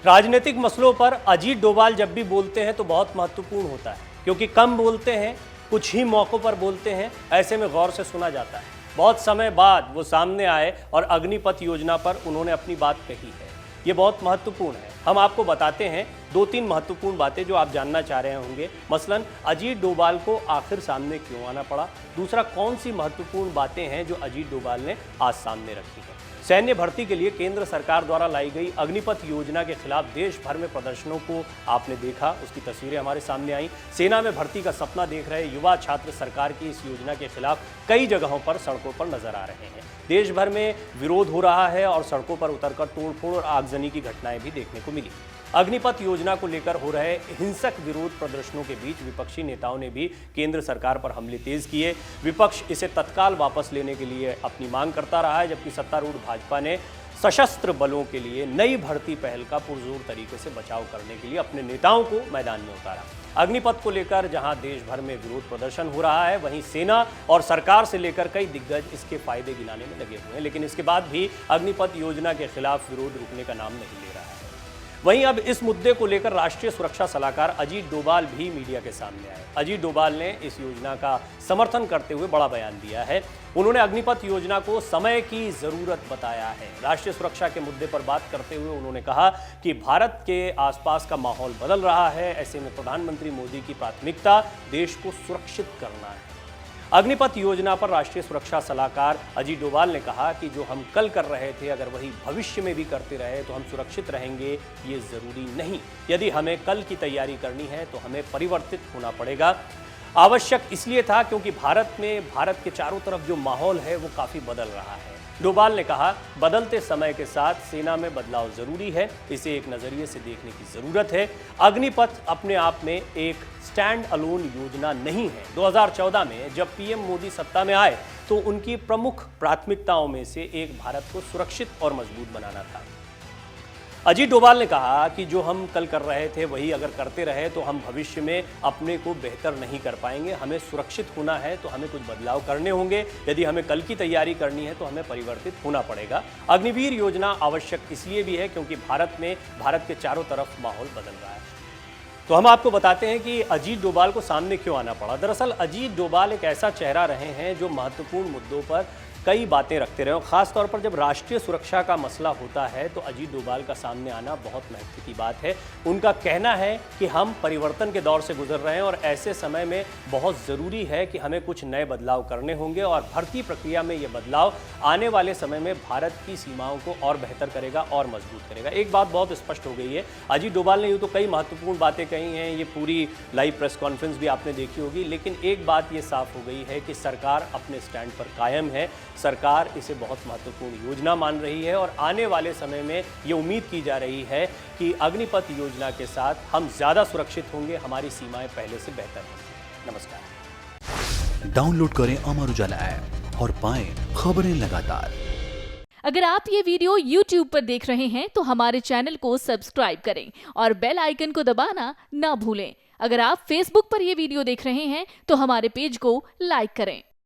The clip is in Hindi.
राजनीतिक मसलों पर अजीत डोभाल जब भी बोलते हैं तो बहुत महत्वपूर्ण होता है, क्योंकि कम बोलते हैं, कुछ ही मौक़ों पर बोलते हैं, ऐसे में गौर से सुना जाता है। बहुत समय बाद वो सामने आए और अग्निपथ योजना पर उन्होंने अपनी बात कही है। ये बहुत महत्वपूर्ण है। हम आपको बताते हैं 2-3 महत्वपूर्ण बातें जो आप जानना चाह रहे होंगे। मसलन अजीत डोभाल को आखिर सामने क्यों आना पड़ा, दूसरा कौन सी महत्वपूर्ण बातें हैं जो अजीत डोभाल ने आज सामने रखी हैं। सैन्य भर्ती के लिए केंद्र सरकार द्वारा लाई गई अग्निपथ योजना के खिलाफ देश भर में प्रदर्शनों को आपने देखा, उसकी तस्वीरें हमारे सामने आई। सेना में भर्ती का सपना देख रहे युवा छात्र सरकार की इस योजना के खिलाफ कई जगहों पर सड़कों पर नजर आ रहे हैं। देश भर में विरोध हो रहा है और सड़कों पर उतरकर तोड़फोड़ और आगजनी की घटनाएं भी देखने को मिली। अग्निपथ योजना को लेकर हो रहे हिंसक विरोध प्रदर्शनों के बीच विपक्षी नेताओं ने भी केंद्र सरकार पर हमले तेज किए। विपक्ष इसे तत्काल वापस लेने के लिए अपनी मांग करता रहा है, जबकि सत्तारूढ़ भाजपा ने सशस्त्र बलों के लिए नई भर्ती पहल का पुरजोर तरीके से बचाव करने के लिए अपने नेताओं को मैदान में उतारा। अग्निपथ को लेकर जहां देश भर में विरोध प्रदर्शन हो रहा है, वहीं सेना और सरकार से लेकर कई दिग्गज इसके फायदे गिनाने में लगे हुए हैं, लेकिन इसके बाद भी अग्निपथ योजना के खिलाफ विरोध रुकने का नाम नहीं ले रहा है। वहीं अब इस मुद्दे को लेकर राष्ट्रीय सुरक्षा सलाहकार अजीत डोभाल भी मीडिया के सामने आए। अजीत डोभाल ने इस योजना का समर्थन करते हुए बड़ा बयान दिया है। उन्होंने अग्निपथ योजना को समय की जरूरत बताया है। राष्ट्रीय सुरक्षा के मुद्दे पर बात करते हुए उन्होंने कहा कि भारत के आसपास का माहौल बदल रहा है, ऐसे में प्रधानमंत्री मोदी की प्राथमिकता देश को सुरक्षित करना है। अग्निपथ योजना पर राष्ट्रीय सुरक्षा सलाहकार अजीत डोभाल ने कहा कि जो हम कल कर रहे थे, अगर वही भविष्य में भी करते रहे तो हम सुरक्षित रहेंगे, ये जरूरी नहीं। यदि हमें कल की तैयारी करनी है तो हमें परिवर्तित होना पड़ेगा। आवश्यक इसलिए था क्योंकि भारत के चारों तरफ जो माहौल है वो काफी बदल रहा है। डोभाल ने कहा, बदलते समय के साथ सेना में बदलाव जरूरी है, इसे एक नजरिए से देखने की जरूरत है। अग्निपथ अपने आप में एक स्टैंड अलोन योजना नहीं है। 2014 में जब पीएम मोदी सत्ता में आए तो उनकी प्रमुख प्राथमिकताओं में से एक भारत को सुरक्षित और मजबूत बनाना था। अजीत डोभाल ने कहा कि जो हम कल कर रहे थे वही अगर करते रहे तो हम भविष्य में अपने को बेहतर नहीं कर पाएंगे। हमें सुरक्षित होना है तो हमें कुछ बदलाव करने होंगे। यदि हमें कल की तैयारी करनी है तो हमें परिवर्तित होना पड़ेगा। अग्निवीर योजना आवश्यक इसलिए भी है क्योंकि भारत के चारों तरफ माहौल बदल रहा है। तो हम आपको बताते हैं कि अजीत डोभाल को सामने क्यों आना पड़ा। दरअसल अजीत डोभाल एक ऐसा चेहरा रहे हैं जो महत्वपूर्ण मुद्दों पर कई बातें रखते रहे। खासतौर पर जब राष्ट्रीय सुरक्षा का मसला होता है तो अजीत डोभाल का सामने आना बहुत महत्व की बात है। उनका कहना है कि हम परिवर्तन के दौर से गुजर रहे हैं और ऐसे समय में बहुत ज़रूरी है कि हमें कुछ नए बदलाव करने होंगे और भर्ती प्रक्रिया में ये बदलाव आने वाले समय में भारत की सीमाओं को और बेहतर करेगा और मजबूत करेगा। एक बात बहुत स्पष्ट हो गई है, अजीत डोभाल ने यूँ तो कई महत्वपूर्ण बातें कही हैं, ये पूरी लाइव प्रेस कॉन्फ्रेंस भी आपने देखी होगी, लेकिन एक बात ये साफ हो गई है कि सरकार अपने स्टैंड पर कायम है। सरकार इसे बहुत महत्वपूर्ण योजना मान रही है और आने वाले समय में ये उम्मीद की जा रही है कि अग्निपथ योजना के साथ हम ज़्यादा सुरक्षित होंगे, हमारी सीमाएं पहले से बेहतर होंगी। नमस्कार। डाउनलोड करें अमर उजाला ऐप और पाएं खबरें लगातार। अगर आप ये वीडियो YouTube पर देख रहे हैं तो हमारे चैनल को सब्सक्राइब करें और बेल आइकन को दबाना ना भूलें। अगर आप Facebook पर ये वीडियो देख रहे हैं तो हमारे पेज को लाइक करें।